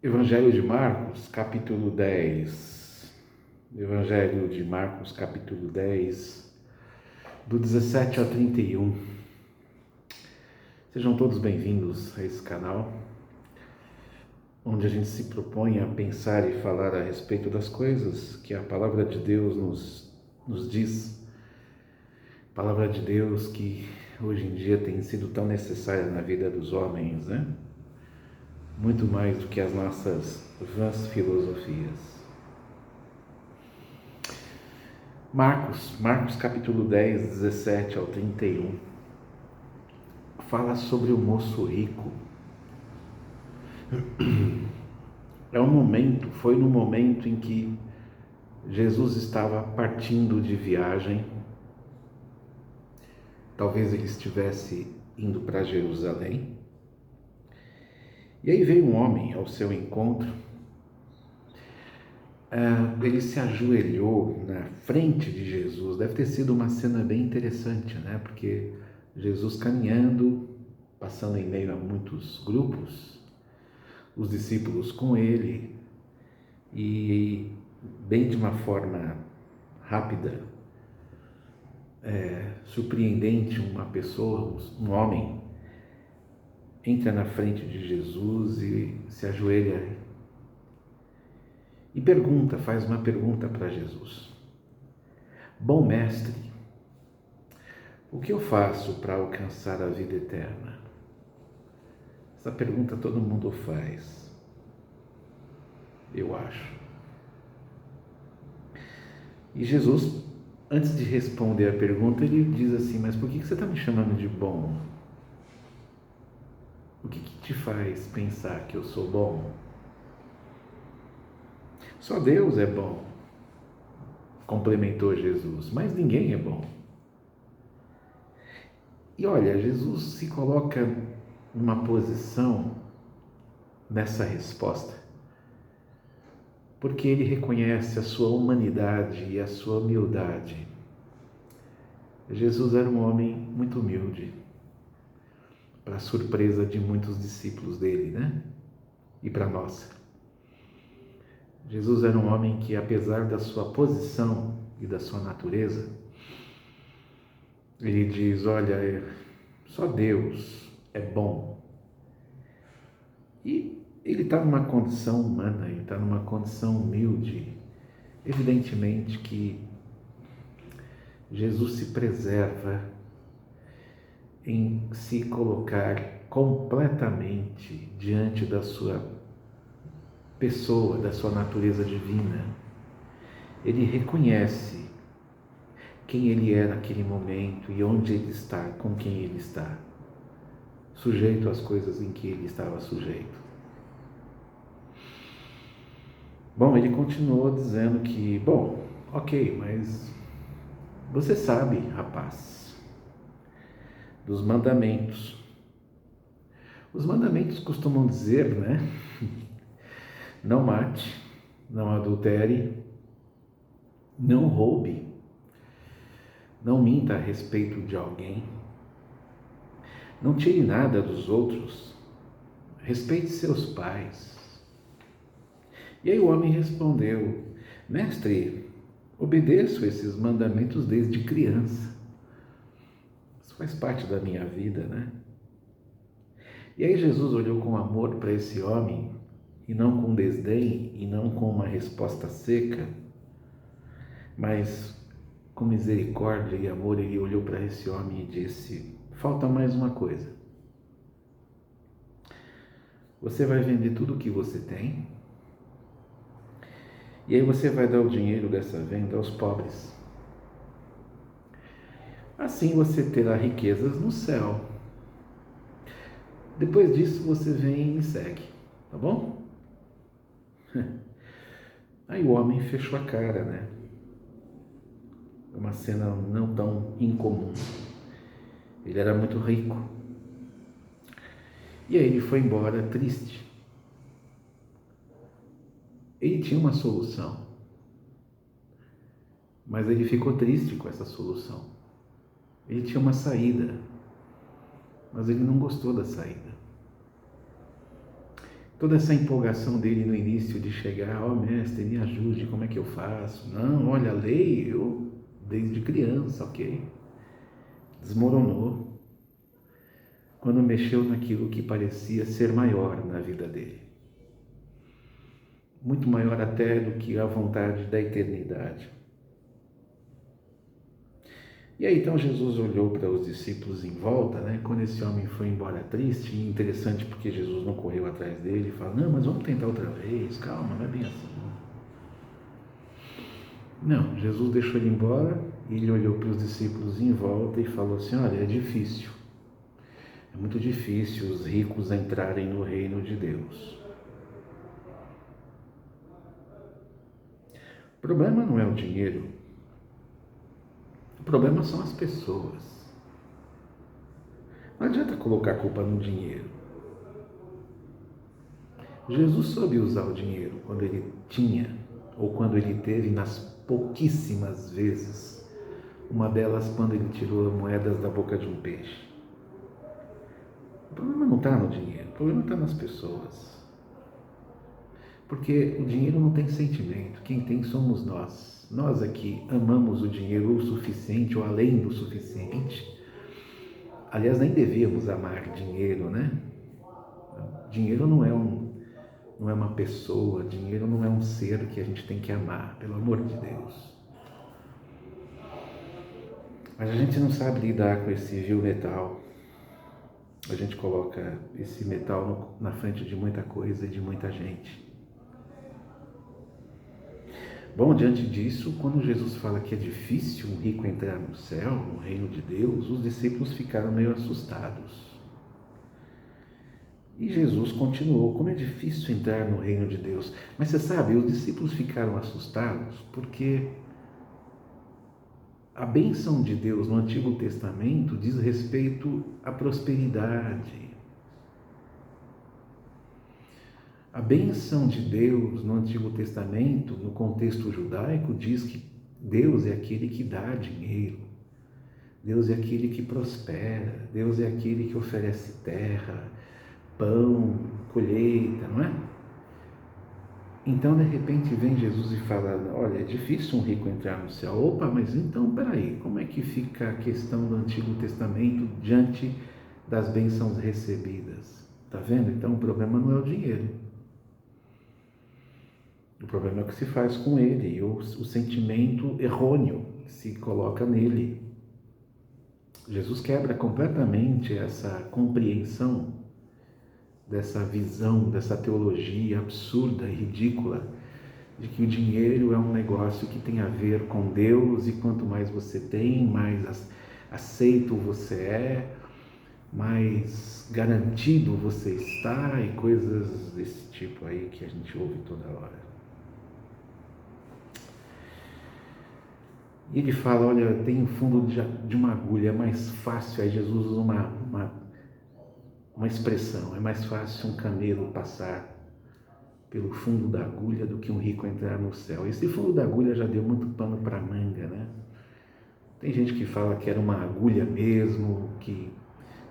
Evangelho de Marcos, capítulo 10. Evangelho de Marcos, capítulo 10, do 17 ao 31. Sejam todos bem-vindos a esse canal, onde a gente se propõe a pensar e falar a respeito das coisas que a Palavra de Deus nos diz. Palavra de Deus que hoje em dia tem sido tão necessária na vida dos homens, né? Muito mais do que as nossas vãs filosofias. Marcos capítulo 10, 17 ao 31, fala sobre o moço rico. Foi no momento em que Jesus estava partindo de viagem. Talvez ele estivesse indo para Jerusalém. E aí veio um homem ao seu encontro. Ele se ajoelhou na frente de Jesus. Deve ter sido uma cena bem interessante, né? Porque Jesus caminhando, passando em meio a muitos grupos, os discípulos com ele, e bem de uma forma rápida, surpreendente, uma pessoa, um homem, entra na frente de Jesus e se ajoelha e faz uma pergunta para Jesus. Bom mestre, o que eu faço para alcançar a vida eterna? Essa pergunta todo mundo faz, eu acho. E Jesus, antes de responder a pergunta, ele diz assim: mas por que você está me chamando de bom? O que te faz pensar que eu sou bom? Só Deus é bom, complementou Jesus, mas ninguém é bom. E olha, Jesus se coloca numa posição nessa resposta, porque ele reconhece a sua humanidade e a sua humildade. Jesus era um homem muito humilde, para a surpresa de muitos discípulos dele, né? E para nós. Jesus era um homem que, apesar da sua posição e da sua natureza, ele diz: olha, só Deus é bom. E ele está numa condição humana, ele está numa condição humilde. Evidentemente que Jesus se preserva em se colocar completamente diante da sua pessoa, da sua natureza divina. Ele reconhece quem ele é naquele momento e onde ele está, com quem ele está, sujeito às coisas em que ele estava sujeito. Bom, ele continuou dizendo que, ok, mas você sabe, rapaz, dos mandamentos. Os mandamentos costumam dizer, né? Não mate, não adultere, não roube, não minta a respeito de alguém, não tire nada dos outros, respeite seus pais. E aí o homem respondeu: mestre, obedeço esses mandamentos desde criança. Isso faz parte da minha vida, né? E aí Jesus olhou com amor para esse homem, e não com desdém, e não com uma resposta seca, mas com misericórdia e amor. Ele olhou para esse homem e disse: falta mais uma coisa. Você vai vender tudo o que você tem, e aí você vai dar o dinheiro dessa venda aos pobres. Assim você terá riquezas no céu. Depois disso você vem e me segue, tá bom? Aí o homem fechou a cara, né? Uma cena não tão incomum. Ele era muito rico. E aí ele foi embora triste. Ele tinha uma solução, mas ele ficou triste com essa solução. Ele tinha uma saída, mas ele não gostou da saída. Toda essa empolgação dele no início de chegar, ó mestre, me ajude, como é que eu faço? Não, olha, a lei, eu desde criança, ok? Desmoronou quando mexeu naquilo que parecia ser maior na vida dele. Muito maior até do que a vontade da eternidade. E aí então Jesus olhou para os discípulos em volta, né? Quando esse homem foi embora triste, e interessante porque Jesus não correu atrás dele e falou, não, mas vamos tentar outra vez, calma, não é bem assim. Não, Jesus deixou ele embora e ele olhou para os discípulos em volta e falou assim, olha, é difícil, é muito difícil os ricos entrarem no reino de Deus. O problema não é o dinheiro, o problema são as pessoas. Não adianta colocar a culpa no dinheiro. Jesus soube usar o dinheiro quando ele tinha, ou quando ele teve, nas pouquíssimas vezes, uma delas quando ele tirou moedas da boca de um peixe. O problema não está no dinheiro, o problema está nas pessoas. Porque o dinheiro não tem sentimento, quem tem somos nós. Nós aqui amamos o dinheiro o suficiente ou além do suficiente. Aliás, nem devíamos amar dinheiro, né? Dinheiro não é uma pessoa, dinheiro não é um ser que a gente tem que amar, pelo amor de Deus. Mas a gente não sabe lidar com esse vil metal. A gente coloca esse metal na frente de muita coisa e de muita gente. Bom, diante disso, quando Jesus fala que é difícil um rico entrar no céu, no reino de Deus, os discípulos ficaram meio assustados. E Jesus continuou, como é difícil entrar no reino de Deus. Mas você sabe, os discípulos ficaram assustados porque a bênção de Deus no Antigo Testamento diz respeito à prosperidade. A bênção de Deus no Antigo Testamento, no contexto judaico, diz que Deus é aquele que dá dinheiro, Deus é aquele que prospera, Deus é aquele que oferece terra, pão, colheita, não é? Então, de repente, vem Jesus e fala, olha, é difícil um rico entrar no céu. Opa, mas então, peraí, como é que fica a questão do Antigo Testamento diante das bênçãos recebidas? Tá vendo? Então, o problema não é o dinheiro. O problema é o que se faz com ele, o sentimento errôneo que se coloca nele. Jesus quebra completamente essa compreensão dessa visão, dessa teologia absurda e ridícula de que o dinheiro é um negócio que tem a ver com Deus e quanto mais você tem, mais aceito você é, mais garantido você está e coisas desse tipo aí que a gente ouve toda hora. E ele fala, olha, tem o fundo de uma agulha, é mais fácil, aí Jesus usa uma expressão, é mais fácil um camelo passar pelo fundo da agulha do que um rico entrar no céu. Esse fundo da agulha já deu muito pano para manga, né? Tem gente que fala que era uma agulha mesmo, que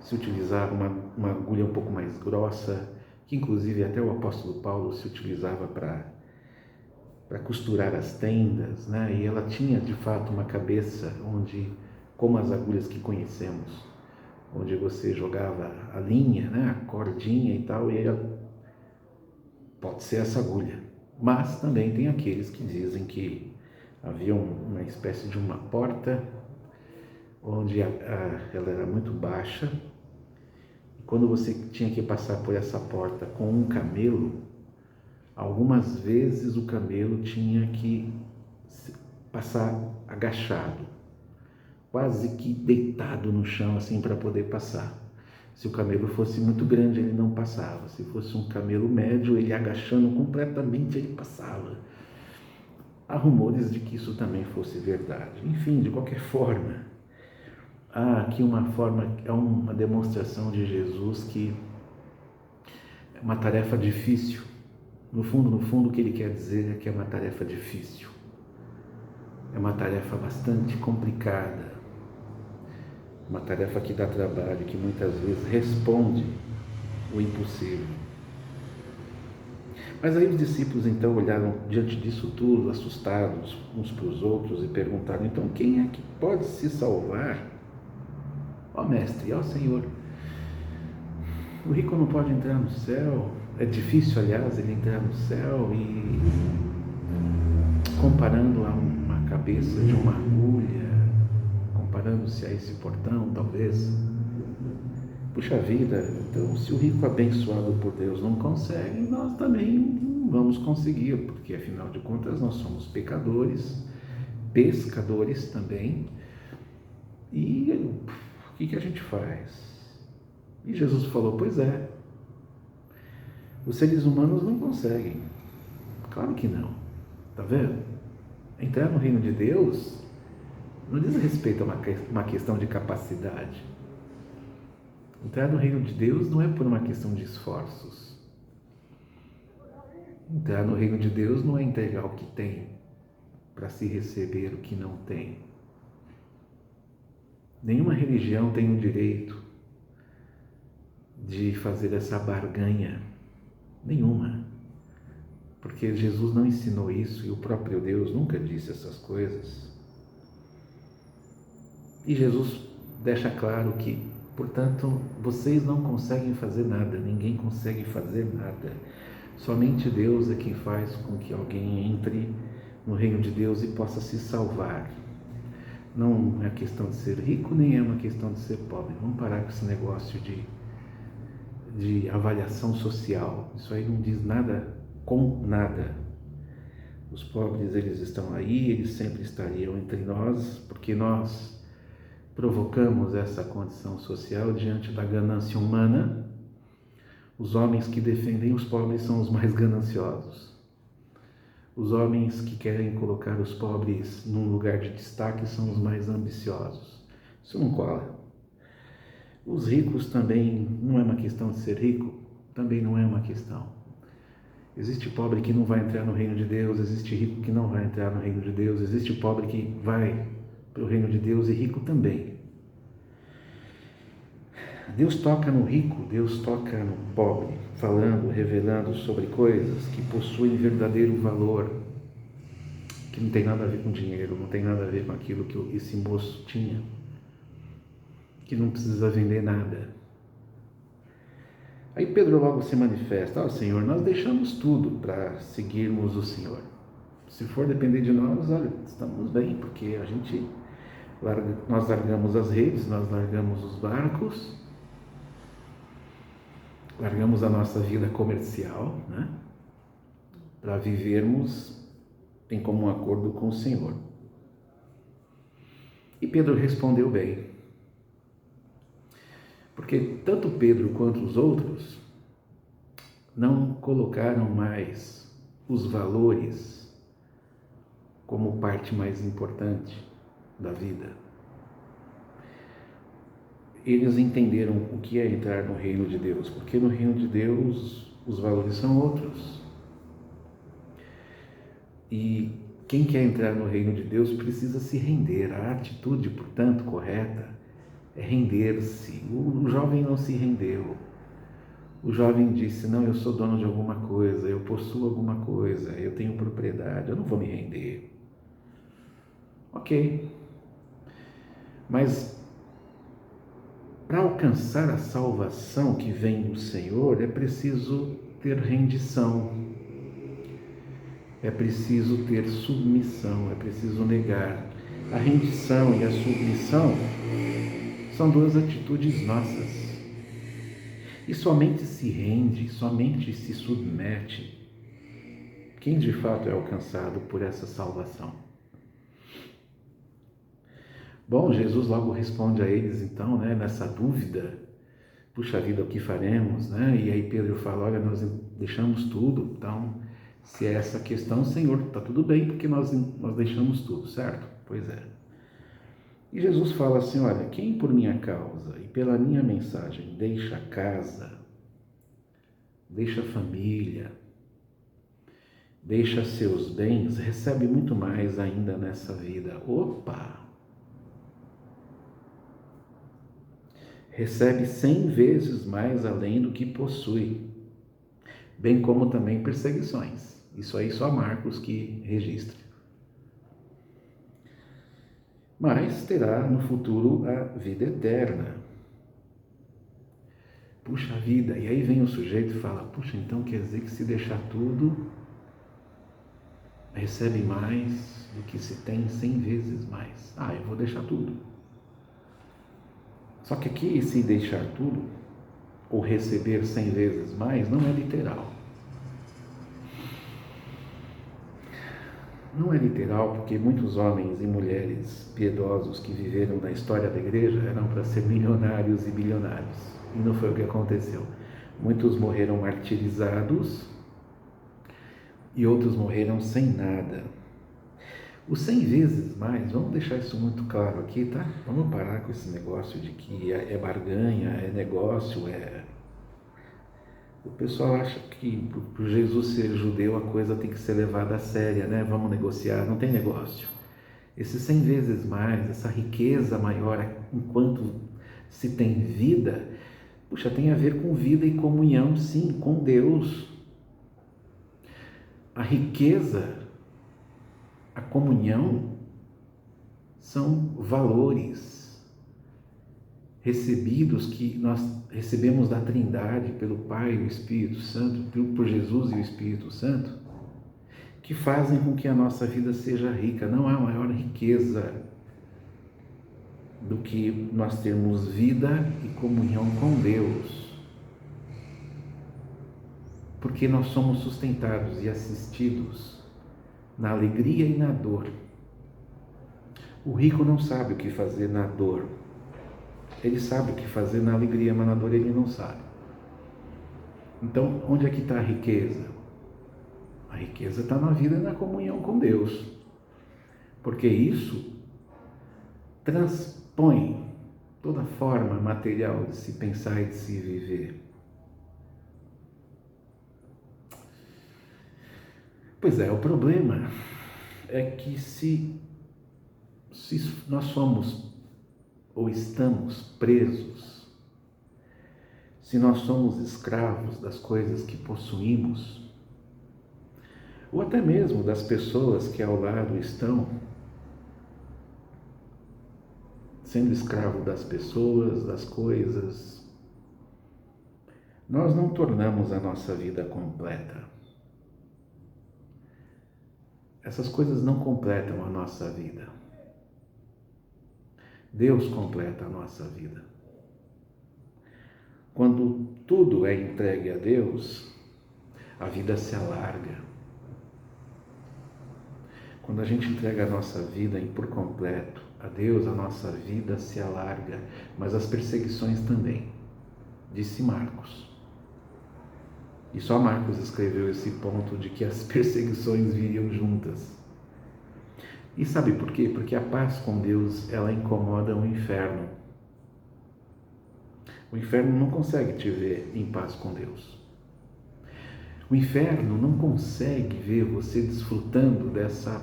se utilizava uma agulha um pouco mais grossa, que inclusive até o apóstolo Paulo se utilizava para costurar as tendas, né? E ela tinha de fato uma cabeça onde, como as agulhas que conhecemos, onde você jogava a linha, né? A cordinha e tal, e ela pode ser essa agulha. Mas também tem aqueles que dizem que havia uma espécie de uma porta onde ela era muito baixa, e quando você tinha que passar por essa porta com um camelo, algumas vezes o camelo tinha que passar agachado, quase que deitado no chão assim para poder passar. Se o camelo fosse muito grande, ele não passava. Se fosse um camelo médio, ele agachando completamente, ele passava. Há rumores de que isso também fosse verdade. Enfim, de qualquer forma, há aqui uma demonstração de Jesus que é uma tarefa difícil. No fundo, o que ele quer dizer é que é uma tarefa difícil. É uma tarefa bastante complicada. Uma tarefa que dá trabalho, que muitas vezes responde o impossível. Mas aí os discípulos então olharam diante disso tudo, assustados uns para os outros, e perguntaram: então quem é que pode se salvar? Ó mestre, ó Senhor, o rico não pode entrar no céu. É difícil, aliás, ele entrar no céu. E comparando a uma cabeça de uma agulha, comparando-se a esse portão, talvez. Puxa vida, então se o rico abençoado por Deus não consegue, nós também não vamos conseguir, porque afinal de contas nós somos pecadores, pescadores também. E o que a gente faz? E Jesus falou: pois é, os seres humanos não conseguem. Claro que não. Tá vendo? Entrar no reino de Deus não diz respeito a uma questão de capacidade. Entrar no reino de Deus não é por uma questão de esforços. Entrar no reino de Deus não é entregar o que tem para se receber o que não tem. Nenhuma religião tem o direito de fazer essa barganha. Nenhuma. Porque Jesus não ensinou isso e o próprio Deus nunca disse essas coisas. E Jesus deixa claro que, portanto, vocês não conseguem fazer nada, ninguém consegue fazer nada. Somente Deus é quem faz com que alguém entre no reino de Deus e possa se salvar. Não é questão de ser rico, nem é uma questão de ser pobre. Vamos parar com esse negócio de avaliação social. Isso aí não diz nada com nada. Os pobres, eles estão aí, eles sempre estariam entre nós, porque nós provocamos essa condição social diante da ganância humana. Os homens que defendem os pobres são os mais gananciosos. Os homens que querem colocar os pobres num lugar de destaque são os mais ambiciosos. Isso não cola. Os ricos também, não é uma questão de ser rico, também não é uma questão. Existe pobre que não vai entrar no reino de Deus, existe rico que não vai entrar no reino de Deus, existe pobre que vai para o reino de Deus e rico também. Deus toca no rico, Deus toca no pobre, falando, revelando sobre coisas que possuem verdadeiro valor, que não tem nada a ver com dinheiro, não tem nada a ver com aquilo que esse moço tinha, que não precisa vender nada. Aí Pedro logo se manifesta: ó Senhor, nós deixamos tudo para seguirmos o Senhor. Se for depender de nós, olha, estamos bem, porque nós largamos as redes, nós largamos os barcos, largamos a nossa vida comercial, né, para vivermos em comum acordo com o Senhor. E Pedro respondeu bem, porque tanto Pedro quanto os outros não colocaram mais os valores como parte mais importante da vida. Eles entenderam o que é entrar no reino de Deus, porque no reino de Deus os valores são outros. E quem quer entrar no reino de Deus precisa se render. A atitude, portanto, correta é render-se. O jovem não se rendeu. O jovem disse: não, eu sou dono de alguma coisa, eu possuo alguma coisa, eu tenho propriedade, eu não vou me render. Ok. Mas para alcançar a salvação que vem do Senhor, é preciso ter rendição, é preciso ter submissão, é preciso negar. A rendição e a submissão são duas atitudes nossas. E somente se rende, somente se submete quem de fato é alcançado por essa salvação. Bom, Jesus logo responde a eles então, né, nessa dúvida: puxa vida, o que faremos, né? E aí Pedro fala: olha, nós deixamos tudo, então se é essa questão, Senhor, está tudo bem, porque nós deixamos tudo, certo? Pois é. E Jesus fala assim: olha, quem por minha causa e pela minha mensagem deixa casa, deixa família, deixa seus bens, recebe muito mais ainda nessa vida. Opa! Recebe 100 vezes mais além do que possui. bem como também perseguições. Isso aí só Marcos que registra. Mas terá no futuro a vida eterna. Puxa vida, e aí vem o sujeito e fala, puxa, então quer dizer que se deixar tudo, recebe mais do que se tem 100 vezes mais. Ah, eu vou deixar tudo. Só que aqui, se deixar tudo, ou receber 100 vezes mais, não é literal. Não é literal porque muitos homens e mulheres piedosos que viveram na história da igreja eram para ser milionários e bilionários. E não foi o que aconteceu. Muitos morreram martirizados e outros morreram sem nada. Os 100 vezes mais, vamos deixar isso muito claro aqui, tá? Vamos parar com esse negócio de que é barganha, é negócio, O pessoal acha que por Jesus ser judeu a coisa tem que ser levada a séria, né? Vamos negociar, não tem negócio. Esses 100 vezes mais, essa riqueza maior enquanto se tem vida, puxa, tem a ver com vida e comunhão, sim, com Deus. A riqueza, a comunhão, são valores recebidos que nós recebemos da Trindade pelo Pai e o Espírito Santo, por Jesus e o Espírito Santo, que fazem com que a nossa vida seja rica. Não há maior riqueza do que nós termos vida e comunhão com Deus, porque nós somos sustentados e assistidos na alegria e na dor. O rico não sabe o que fazer na dor. Ele sabe o que fazer na alegria, mas na dor ele não sabe. Então, onde é que está a riqueza? A riqueza está na vida e na comunhão com Deus. Porque isso transpõe toda forma material de se pensar e de se viver. Pois é, o problema é que se nós somos ou estamos presos, se nós somos escravos das coisas que possuímos, ou até mesmo das pessoas que ao lado estão, sendo escravo das pessoas, das coisas, nós não tornamos a nossa vida completa. Essas coisas não completam a nossa vida. Deus completa a nossa vida. Quando tudo é entregue a Deus, a vida se alarga. Quando a gente entrega a nossa vida por completo a Deus, a nossa vida se alarga, mas as perseguições também, disse Marcos. E só Marcos escreveu esse ponto de que as perseguições viriam juntas. E sabe por quê? Porque a paz com Deus, ela incomoda o inferno. O inferno não consegue te ver em paz com Deus. O inferno não consegue ver você desfrutando dessa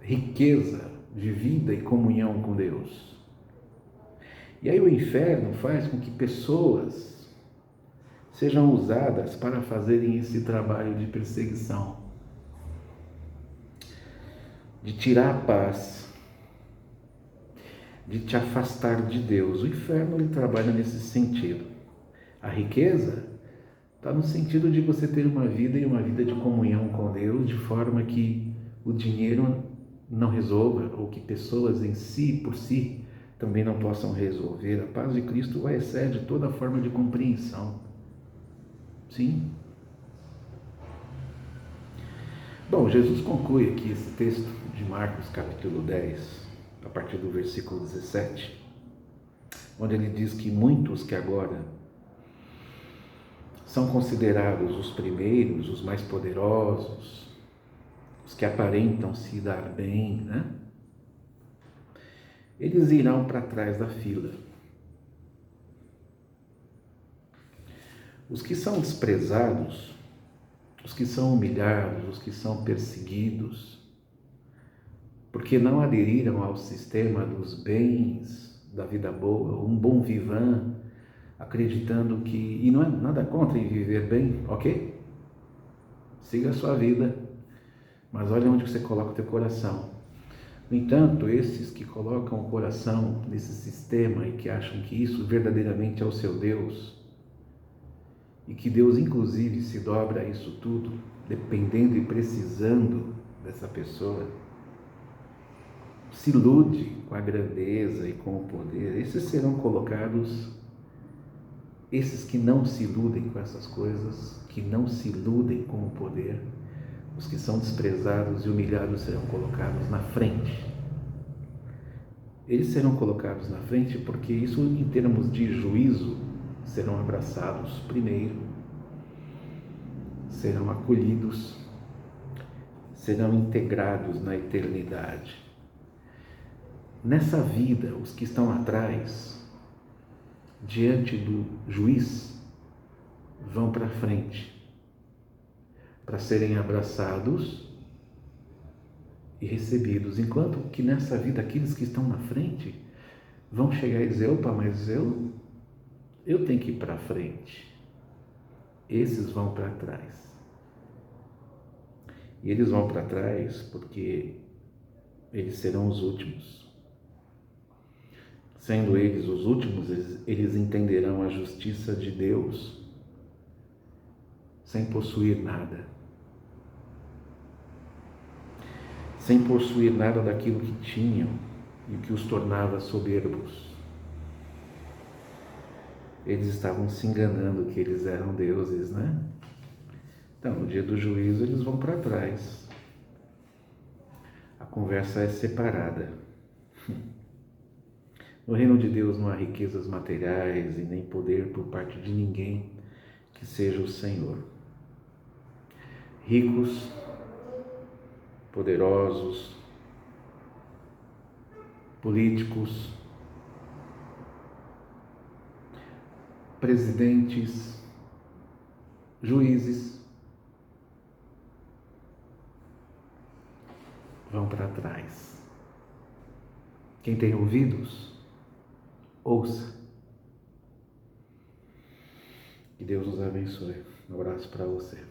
riqueza de vida e comunhão com Deus. E aí o inferno faz com que pessoas sejam usadas para fazerem esse trabalho de perseguição, de tirar a paz, de te afastar de Deus. O inferno ele trabalha nesse sentido. A riqueza está no sentido de você ter uma vida e uma vida de comunhão com Deus, de forma que o dinheiro não resolva, ou que pessoas em si, por si, também não possam resolver. A paz de Cristo excede toda forma de compreensão. Sim. Bom, Jesus conclui aqui esse texto de Marcos capítulo 10, a partir do versículo 17, onde ele diz que muitos que agora são considerados os primeiros, os mais poderosos, os que aparentam se dar bem, né? Eles irão para trás da fila. Os que são desprezados, os que são humilhados, os que são perseguidos, porque não aderiram ao sistema dos bens, da vida boa, um bom vivant, acreditando que, e não é nada contra em viver bem, ok? Siga a sua vida, mas olha onde você coloca o teu coração. No entanto, esses que colocam o coração nesse sistema e que acham que isso verdadeiramente é o seu Deus, e que Deus inclusive se dobra a isso tudo, dependendo e precisando dessa pessoa, se ilude com a grandeza e com o poder, esses serão colocados, esses que não se iludem com essas coisas, que não se iludem com o poder, os que são desprezados e humilhados serão colocados na frente. Eles serão colocados na frente porque isso, em termos de juízo, serão abraçados primeiro, serão acolhidos, serão integrados na eternidade. Nessa vida, os que estão atrás, diante do juiz, vão para frente para serem abraçados e recebidos, enquanto que nessa vida aqueles que estão na frente vão chegar e dizer: opa, mas eu tenho que ir para frente. Esses vão para trás. E eles vão para trás porque eles serão os últimos. Sendo eles os últimos, eles entenderão a justiça de Deus sem possuir nada. Sem possuir nada daquilo que tinham e que os tornava soberbos. Eles estavam se enganando que eles eram deuses, né? Então, no dia do juízo, eles vão para trás. A conversa é separada. No reino de Deus não há riquezas materiais e nem poder por parte de ninguém que seja o Senhor. Ricos, poderosos, políticos, presidentes, juízes, vão para trás. Quem tem ouvidos, ouça. Que Deus nos abençoe. Um abraço para você.